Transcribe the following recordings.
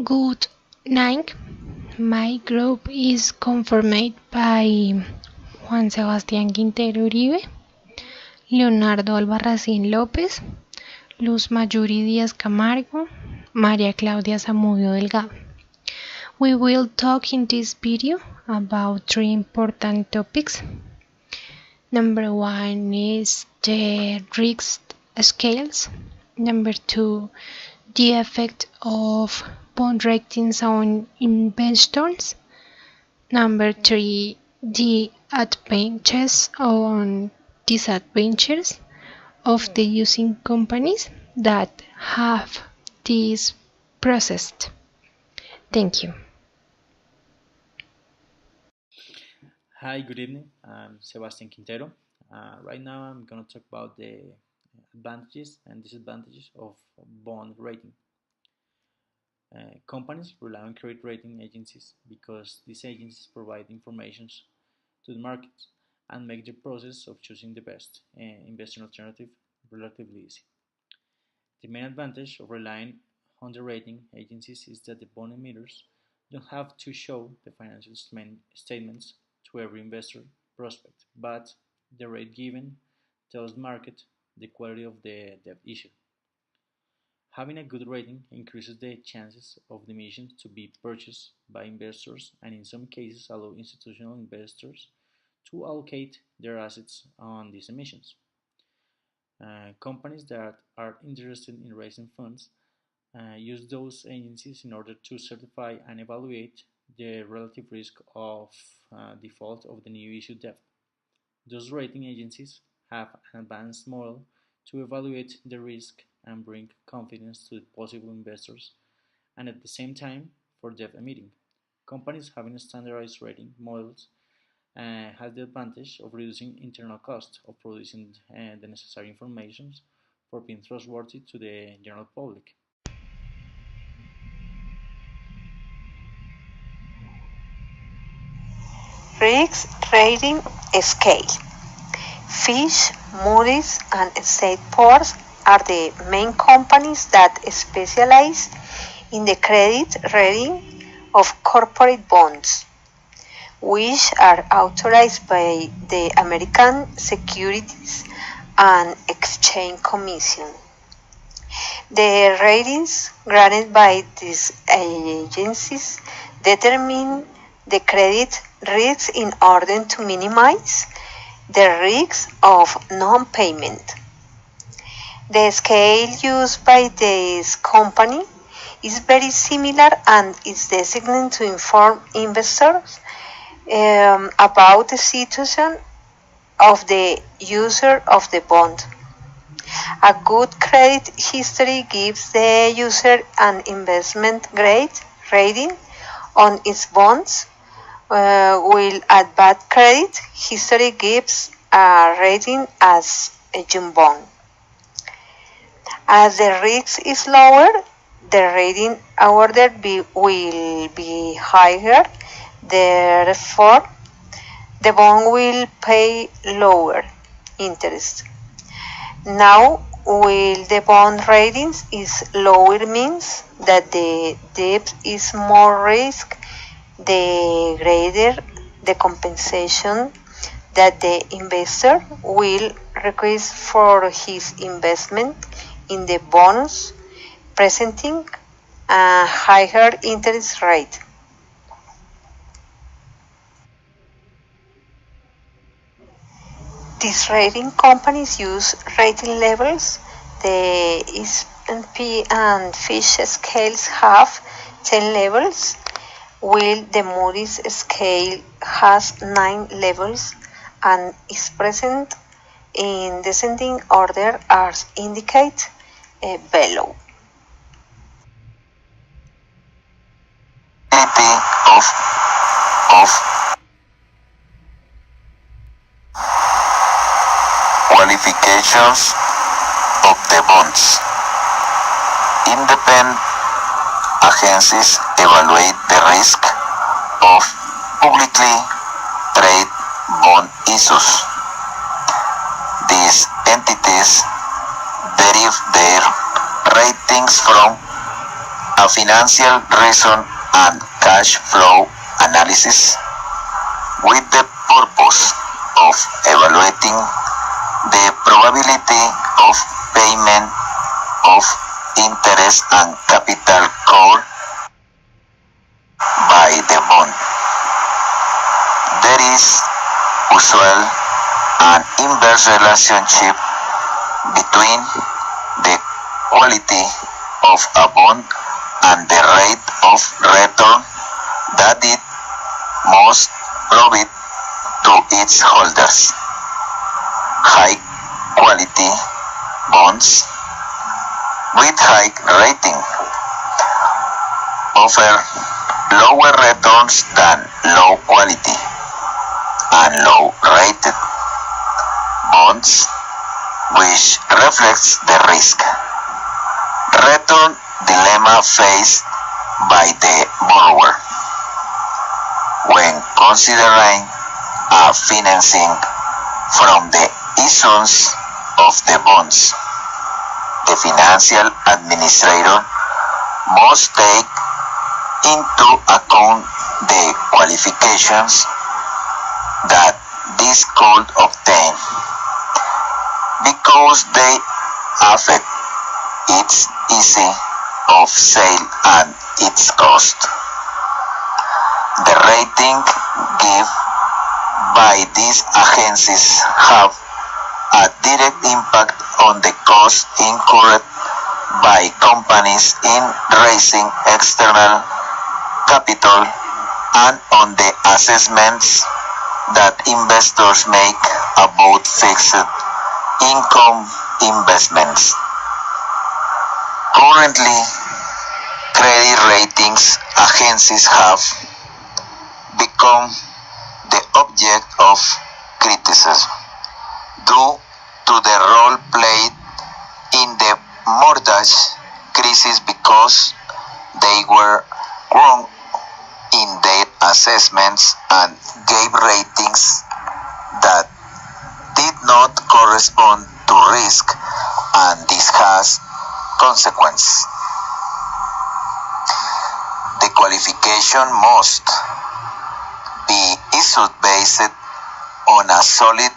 Good night. My group is confirmed by Juan Sebastián Quintero Uribe, Leonardo Albarracín López, Luz Mayuri Díaz Camargo, María Claudia Zamudio Delgado. We will talk in this video about three important topics. Number one is the risk scales. Number two, the effect of bond ratings on investors. Number three, the advantages and disadvantages of the using companies that have this process. Thank you. Hi, good evening. I'm Sebastián Quintero. Right now I'm going to talk about the advantages and disadvantages of bond rating. Companies rely on credit rating agencies because these agencies provide information to the market and make the process of choosing the best investment alternative relatively easy. The main advantage of relying on the rating agencies is that the bond emitters don't have to show the financial statements to every investor prospect, but the rate given tells the market the quality of the debt issued. Having a good rating increases the chances of the emission to be purchased by investors and in some cases allow institutional investors to allocate their assets on these emissions. Companies that are interested in raising funds use those agencies in order to certify and evaluate the relative risk of default of the new issue debt. Those rating agencies have an advanced model to evaluate the risk and bring confidence to the possible investors, and at the same time for debt emitting. Companies having standardized rating models has the advantage of reducing internal costs of producing the necessary information for being trustworthy to the general public. Risk rating scale. Fitch, Moody's, and Standard are the main companies that specialize in the credit rating of corporate bonds, which are authorized by the American Securities and Exchange Commission. The ratings granted by these agencies determine the credit risks in order to minimize the risk of non-payment. The scale used by this company is very similar and is designed to inform investors about the situation of the user of the bond. A good credit history gives the user an investment grade rating on its bonds, while a bad credit history gives a rating as a junk bond. As the risk is lower, the rating awarded will be higher. Therefore, the bond will pay lower interest. Now, while the bond ratings is lower means that the debt is more risk, the greater the compensation that the investor will request for his investment in the bonds, presenting a higher interest rate. These rating companies use rating levels. The S&P and Fitch scales have 10 levels, while the Moody's scale has 9 levels and is present in descending order as indicated below. Of qualifications of the bonds. Independent agencies evaluate the risk of publicly traded bond issues. These entities derive their ratings from a financial reason and cash flow analysis with the purpose of evaluating the probability of payment of interest and capital covered by the bond. There is usual an inverse relationship between the quality of a bond and the rate of return that it must provide to its holders. High quality bonds with high rating offer lower returns than low quality and low rated bonds, which reflects the risk return dilemma faced by the borrower when considering a financing from the issuance of the bonds. The financial administrator must take into account the qualifications that this could obtain because they affect its ease of sale and its cost. The rating given by these agencies have a direct impact on the cost incurred by companies in raising external capital and on the assessments that investors make about fixed income investments. Currently, credit ratings agencies have become the object of criticism due to the role played in the mortgage crisis because they were wrong in their assessments and gave ratings that did not correspond to risk, and this has consequences. The qualification must be issued based on a solid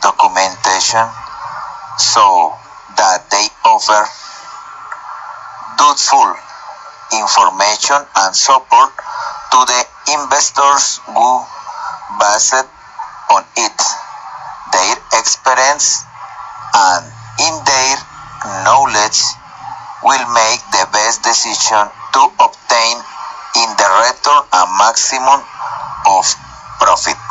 documentation so that they offer truthful information and support to the investors who, based on it, their experience and in their knowledge, will make the best decision to obtain in the return a maximum of profit.